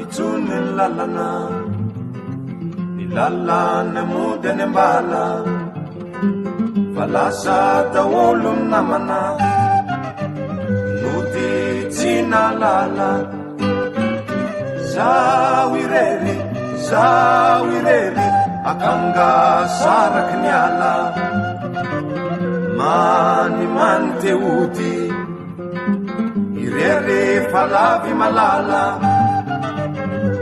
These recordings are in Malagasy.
itsony ny lalana, ny lalana mody any ambala, fa lasa daholo ny namana, nody tsy nalala. Zaho irery akanga saraky ny ala, many te ody irery fa lavy malala,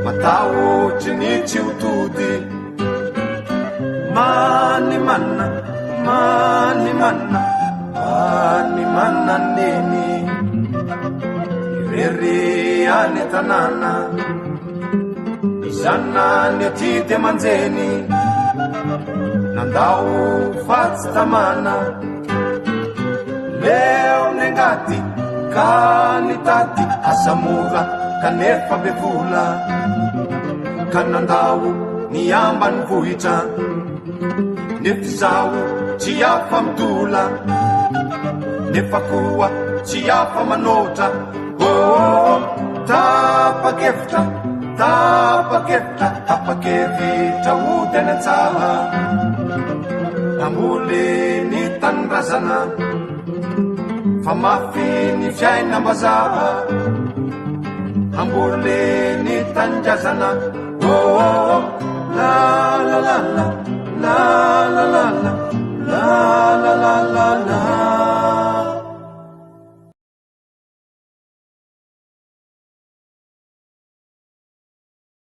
matahotsy ny tsy otody, many manna neny irery any tanàna, izana ny aty de manjeny, nandao fatsy tamana, leo nengaty ka nitady asa mora kanefa be vola, ka nandao ny ambany vohitra, nefa zaho tsy afa midola, nefa koa tsy afa manotra. Oh, tapakevitra ody any antsaha, amboly ny tanindrazana, fa mafy ny fiainam-bazaha, amboly ny tanindrazana. Oh, la la la la la la la la la.